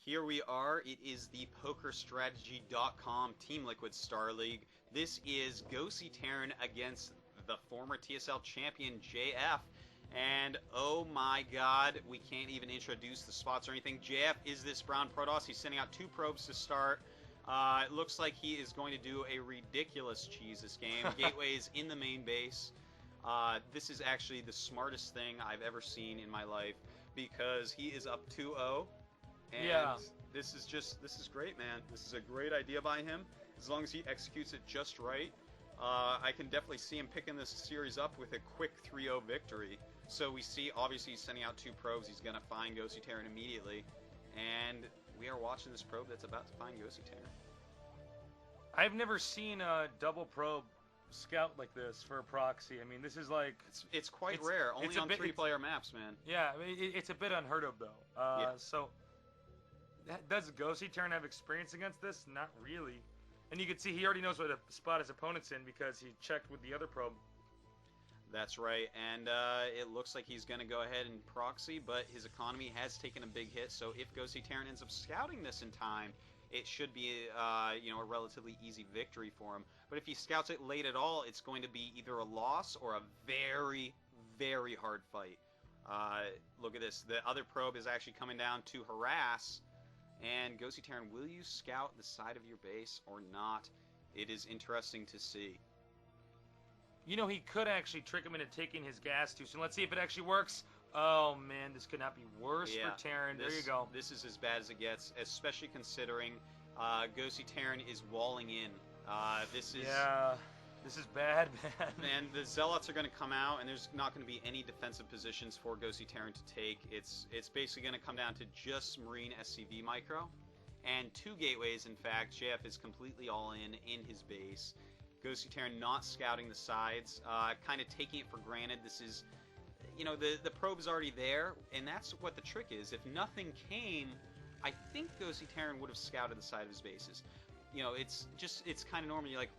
Here we are. It is the PokerStrategy.com Team Liquid Star League. This is GosI Terran against the former TSL champion JF. And oh my god, we can't even introduce the spots or anything. JF is this brown Protoss. He's sending out 2 probes to start. It looks like he is going to do a ridiculous cheese this game. Gateway is in the main base. This is actually the smartest thing I've ever seen in my life because he is up 2-0. And yeah. this is great, man. This is a great idea by him. As long as he executes it just right, I can definitely see him picking this series up with a quick 3-0 victory. So we see, obviously, he's sending out 2 probes. He's going to find GosI Terran immediately. And we are watching this probe that's about to find GosI Terran. I've never seen a double probe scout like this for a proxy. I mean, this is like... It's quite rare. Only on 3-player maps, man. Yeah, I mean, it's a bit unheard of, though. Yeah. So... Does GosI Terran have experience against this? Not really. And you can see he already knows what spot his opponent's in because he checked with the other probe. That's right, and it looks like he's going to go ahead and proxy, but his economy has taken a big hit, so if GosI Terran ends up scouting this in time, it should be a relatively easy victory for him. But if he scouts it late at all, it's going to be either a loss or a very, very hard fight. Look at this. The other probe is actually coming down to harass. And GosI Terran, will you scout the side of your base or not? It is interesting to see. You know, he could actually trick him into taking his gas too. So let's see if it actually works. Oh man, this could not be worse for Terran. There you go. This is as bad as it gets, especially considering GosI Terran is walling in. This is bad, man. And the Zealots are going to come out, and there's not going to be any defensive positions for GosI Terran to take. It's basically going to come down to just Marine SCV micro, and 2 gateways. In fact, JF is completely all in his base. GosI Terran not scouting the sides, kind of taking it for granted. This is, the probe is already there, and that's what the trick is. If nothing came, I think GosI Terran would have scouted the side of his bases. It's kind of normal. You're like,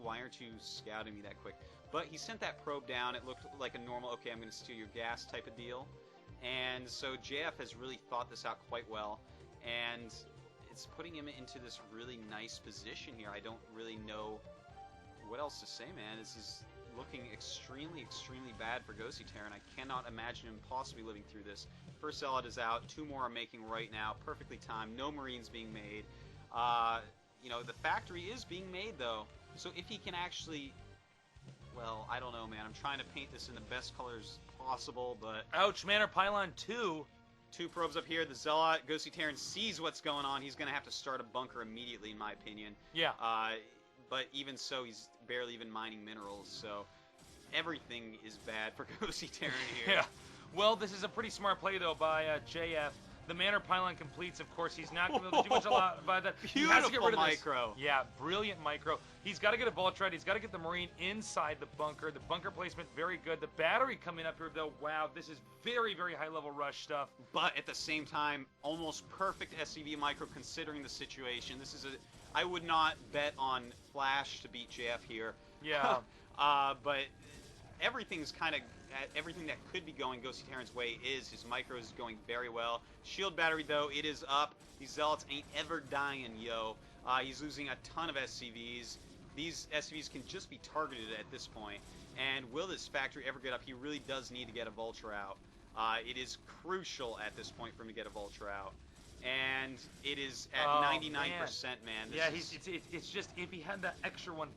why aren't you scouting me that quick? But he sent that probe down. It looked like a normal, okay, I'm going to steal your gas type of deal. And so JF has really thought this out quite well. And it's putting him into this really nice position here. I don't really know what else to say, man. This is looking extremely, extremely bad for GosI Terran. I cannot imagine him possibly living through this. First Zealot is out. 2 more are making right now. Perfectly timed. No Marines being made. The factory is being made, though. So if he can actually... Well, I don't know, man. I'm trying to paint this in the best colors possible, but... Ouch, Manor Pylon 2. 2 probes up here. The Zealot, GosI Terran sees what's going on. He's going to have to start a bunker immediately, in my opinion. Yeah. But even so, he's barely even mining minerals, so... Everything is bad for GosI Terran here. Yeah. Well, this is a pretty smart play, though, by JF. The Manor Pylon completes, of course. He's not going to be able to do much a lot about that. Beautiful he has to get rid of micro. This. Yeah, brilliant micro. He's got to get a Vulture. He's got to get the Marine inside the bunker. The bunker placement, very good. The battery coming up here, though, wow, this is very, very high-level rush stuff. But at the same time, almost perfect SCV micro considering the situation. This is I would not bet on Flash to beat JF here. Yeah. But everything's kind of... Everything that could be going GosI Terran's way is. His micro is going very well. Shield battery, though, it is up. These Zealots ain't ever dying, yo. He's losing a ton of SCVs. These SCVs can just be targeted at this point. And will this factory ever get up? He really does need to get a Vulture out. It is crucial at this point for him to get a Vulture out. And it is at 99%, man. It's just, if he had that extra 1%,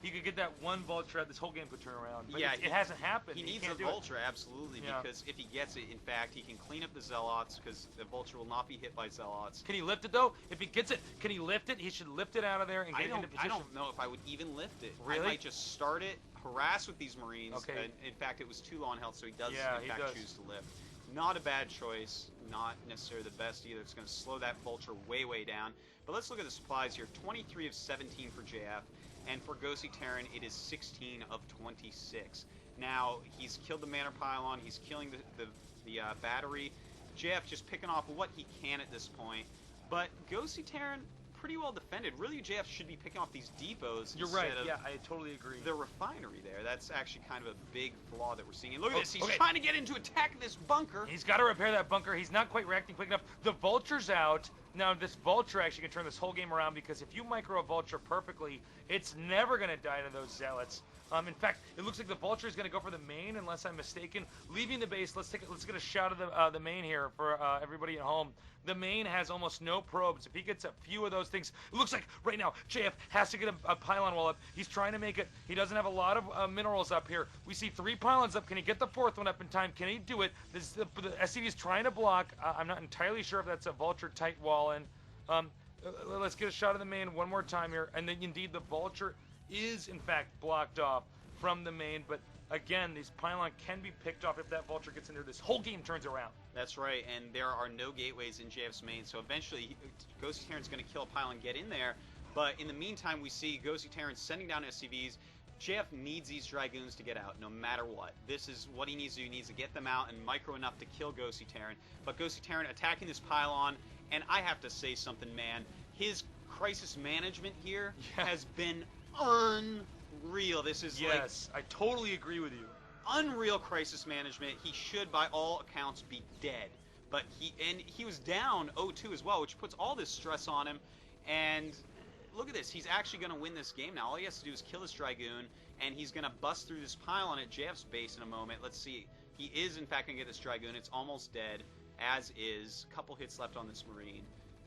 he could get that 1 Vulture, this whole game could turn around. But it hasn't happened. He needs a Vulture, absolutely, because if he gets it, in fact, he can clean up the Zealots, because the Vulture will not be hit by Zealots. Can he lift it, though? If he gets it, can he lift it? He should lift it out of there and get it into position. I don't know if I would even lift it. Really? I might just start it, harass with these Marines. Okay. In fact, it was too low on health, so he does, in fact, choose to lift. Not a bad choice. Not necessarily the best either. It's going to slow that Vulture way, way down. But let's look at the supplies here. 23 of 17 for JF. And for GosI Terran, it is 16 of 26. Now, he's killed the Manor Pylon. He's killing the battery. JF just picking off what he can at this point. But GosI Terran pretty well defended. Really, JF should be picking off these depots. You're right. Instead of Yeah, I totally agree. the refinery there. That's actually kind of a big flaw that we're seeing. And look at this. He's okay. trying to get into attack this bunker. He's got to repair that bunker. He's not quite reacting quick enough. The Vulture's out. Now, this Vulture actually can turn this whole game around because if you micro a Vulture perfectly, it's never going to die to those Zealots. In fact, it looks like the Vulture is going to go for the main, unless I'm mistaken. Leaving the base, let's get a shot of the main here for everybody at home. The main has almost no probes. If he gets a few of those things, it looks like right now JF has to get a pylon wall up. He's trying to make it. He doesn't have a lot of minerals up here. We see 3 pylons up. Can he get the 4th one up in time? Can he do it? The SCV is trying to block. I'm not entirely sure if that's a Vulture tight wall in. Let's get a shot of the main one more time here. And then indeed the Vulture is in fact blocked off from the main, but again, these pylon can be picked off if that Vulture gets in there. This whole game turns around. That's right, and there are no gateways in JF's main, so eventually GosI Terran's going to kill a pylon, get in there, but in the meantime, we see GosI Terran sending down SCVs. JF needs these Dragoons to get out, no matter what. This is what he needs to do. He needs to get them out and micro enough to kill GosI Terran, but GosI Terran attacking this pylon, and I have to say something, man. His crisis management here has been unreal. This is I totally agree with you. Unreal crisis management. He should, by all accounts, be dead. But he was down 0-2 as well, which puts all this stress on him. And look at this. He's actually going to win this game now. All he has to do is kill this Dragoon, and he's going to bust through this pylon at JF's base in a moment. Let's see. He is, in fact, going to get this Dragoon. It's almost dead, as is. A couple hits left on this Marine.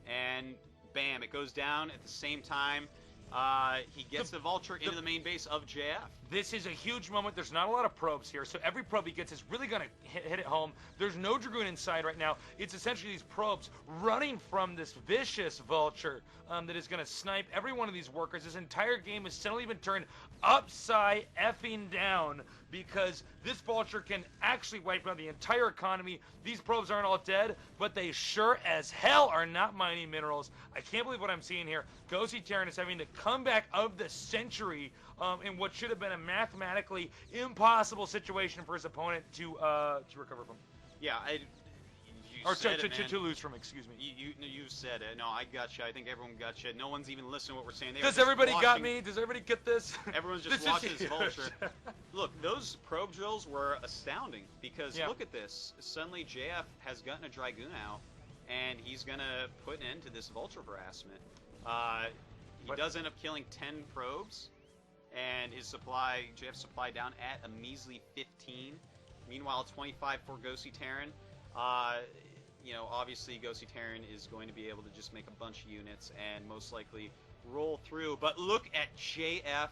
And bam, it goes down at the same time. He gets the Vulture into the main base of JF. This is a huge moment. There's not a lot of probes here, so every probe he gets is really going to hit it home. There's no Dragoon inside right now. It's essentially these probes running from this vicious Vulture that is going to snipe every one of these workers. This entire game has suddenly been turned upside effing down because this Vulture can actually wipe out the entire economy. These probes aren't all dead, but they sure as hell are not mining minerals. I can't believe what I'm seeing here. GosI Terran is having the comeback of the century in what should have been a mathematically impossible situation for his opponent to recover from. Yeah, to lose from, excuse me. You said it. No, I got you. I think everyone got you. No one's even listening to what we're saying. Does everybody got me? Does everybody get this? Everyone's just watching this Vulture. Look, those probe drills were astounding because look at this. Suddenly JF has gotten a Dragoon out, and he's going to put an end to this Vulture harassment. He does end up killing 10 probes, and his supply, JF's supply, down at a measly 15. Meanwhile, 25 for GosI Terran. You know, obviously GosI Terran is going to be able to just make a bunch of units and most likely roll through. But look at JF.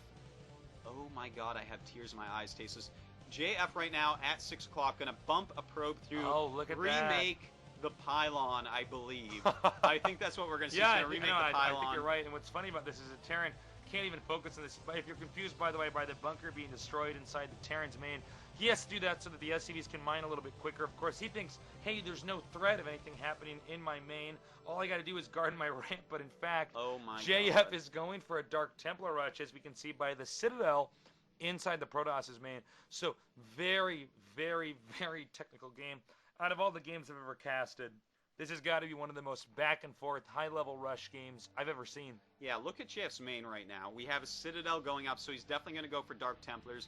Oh my god, I have tears in my eyes, Tasteless. JF right now at 6 o'clock, going to bump a probe through. Oh, look at remake the pylon, I believe. I think that's what we're going to see. Yeah, remake the pylon. I think you're right. And what's funny about this is that Terran can't even focus on this. But if you're confused, by the way, by the bunker being destroyed inside the Terran's main, he has to do that so that the SCVs can mine a little bit quicker. Of course, he thinks, hey, there's no threat of anything happening in my main. All I got to do is guard my ramp. But in fact, JF is going for a Dark Templar rush, as we can see by the Citadel inside the Protoss's main. So very, very, very technical game. Out of all the games I've ever casted, this has got to be one of the most back-and-forth, high-level rush games I've ever seen. Yeah, look at JF's main right now. We have a Citadel going up, so he's definitely going to go for Dark Templars.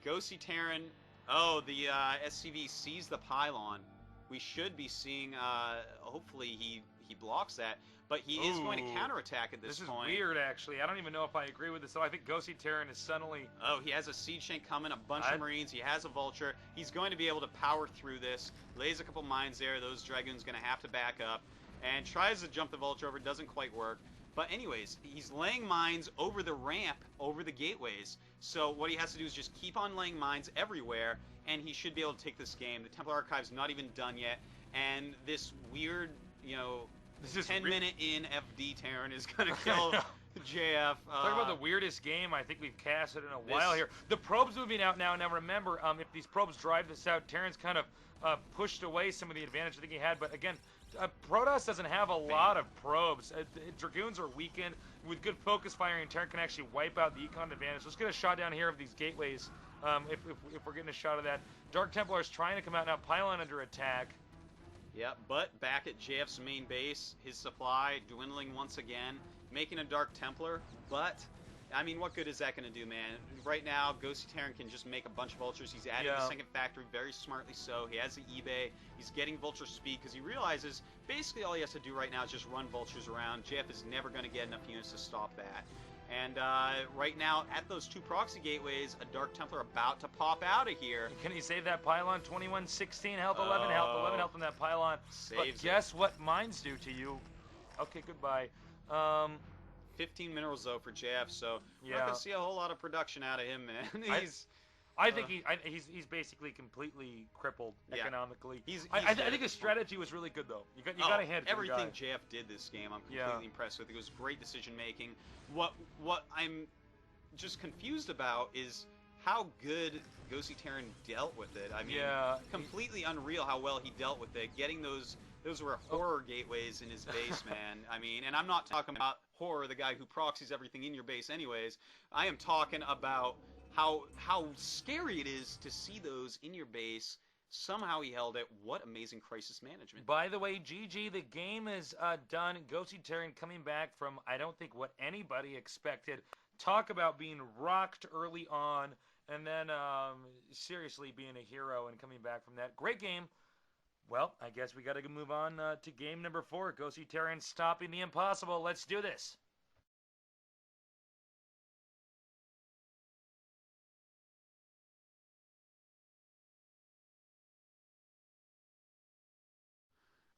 GosI Terran, the SCV sees the pylon. We should be seeing, hopefully he blocks that, but he is going to counterattack at this point. This is weird, actually. I don't even know if I agree with this, so I think GosI Terran is suddenly... Oh, he has a Siege Tank coming, a bunch of Marines, he has a Vulture. He's going to be able to power through this, lays a couple mines there, those Dragoons going to have to back up, and tries to jump the Vulture over, doesn't quite work. But anyways, he's laying mines over the ramp, over the gateways. So what he has to do is just keep on laying mines everywhere, and he should be able to take this game. The Templar Archive's not even done yet, and this weird, you know, this 10-minute in FD Terran is going to kill JF. Talk about the weirdest game I think we've casted in a while here. The probe's moving out now. Now remember, if these probes drive this out, Terran's kind of pushed away some of the advantage I think he had. But again, Protoss doesn't have a lot of probes. Dragoons are weakened. With good focus firing, Terran can actually wipe out the econ advantage. Let's get a shot down here of these gateways if we're getting a shot of that. Dark Templar is trying to come out now. Pylon under attack. Yeah, but back at JF's main base, his supply dwindling once again. making a Dark Templar, but I mean, what good is that going to do, man? Right now, GosI Terran can just make a bunch of vultures. He's added the second factory very smartly so. He has the eBay. He's getting vulture speed because he realizes basically all he has to do right now is just run vultures around. JF is never going to get enough units to stop that. And right now, at those 2 proxy gateways, a Dark Templar about to pop out of here. Can he save that pylon? 21, 16, health 11, health 11, health on that pylon. But guess what mines do to you? Okay, goodbye. 15 minerals though for JF, so we're not gonna see a whole lot of production out of him, man. I think he's basically completely crippled economically. I think his strategy was really good though. You got to hand it to the guy. Everything JF did this game, I'm completely impressed with. It was great decision making. What I'm just confused about is how good GosI Terran dealt with it. I mean, completely unreal how well he dealt with it. Getting those were horror gateways in his base, man. I mean, and I'm not talking about horror, the guy who proxies everything in your base anyways. I am talking about how scary it is to see those in your base. Somehow he held it. What amazing crisis management. By the way, GG, the game is done. GosI Terran coming back from, I don't think, what anybody expected. Talk about being rocked early on, and then seriously being a hero and coming back from that. Great game. Well, I guess we got to move on to game number 4. GosI Terran stopping the impossible. Let's do this.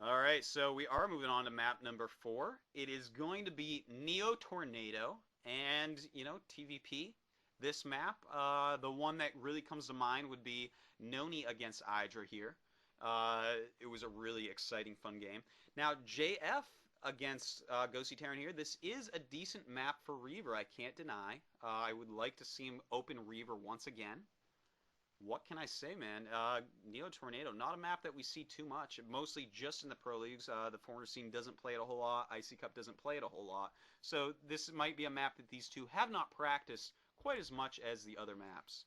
All right, so we are moving on to map number 4. It is going to be Neo Tornado and, TVP. This map, the one that really comes to mind would be Noni against Hydra here. It was a really exciting, fun game. Now, JF against GosI Terran here. This is a decent map for Reaver, I can't deny. I would like to see him open Reaver once again. What can I say, man? Neo Tornado, not a map that we see too much. Mostly just in the Pro Leagues. The foreigner scene doesn't play it a whole lot. IC Cup doesn't play it a whole lot. So this might be a map that these two have not practiced quite as much as the other maps.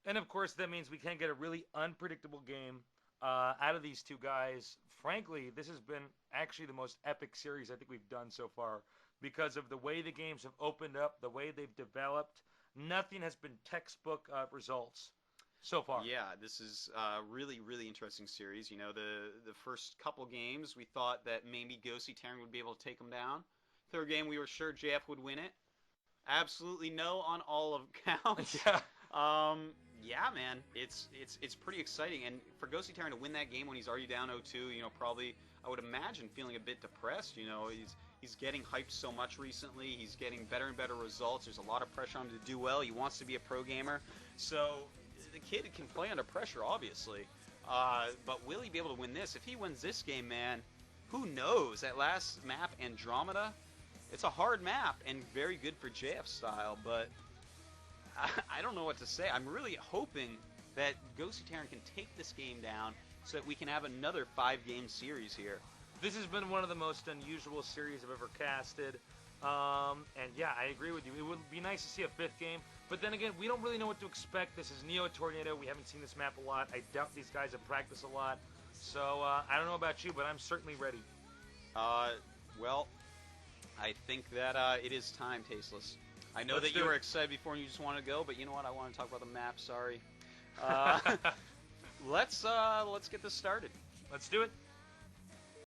And of course, that means we can't get a really unpredictable game out of these two guys. Frankly, this has been actually the most epic series I think we've done so far because of the way the games have opened up, the way they've developed. Nothing has been textbook results so far. Yeah, this is a really, really interesting series. The first couple games, we thought that maybe GosI Terran would be able to take them down. Third game, we were sure JF would win it. Absolutely no on all of counts. Yeah, man, it's pretty exciting, and for GosI Terran to win that game when he's already down 0-2, probably I would imagine feeling a bit depressed. He's getting hyped so much recently. He's getting better and better results. There's a lot of pressure on him to do well. He wants to be a pro gamer, so the kid can play under pressure, obviously. But will he be able to win this? If he wins this game, man, who knows? That last map, Andromeda, it's a hard map and very good for JF style, but I don't know what to say. I'm really hoping that GosI Terran can take this game down so that we can have another 5-game series here. This has been one of the most unusual series I've ever casted. And yeah, I agree with you. It would be nice to see a 5th game. But then again, we don't really know what to expect. This is Neo Tornado. We haven't seen this map a lot. I doubt these guys have practiced a lot. So I don't know about you, but I'm certainly ready. Well, I think that it is time, Tasteless. I know that you were excited before and you just want to go, but you know what? I want to talk about the map. Sorry. Let's get this started. Let's do it.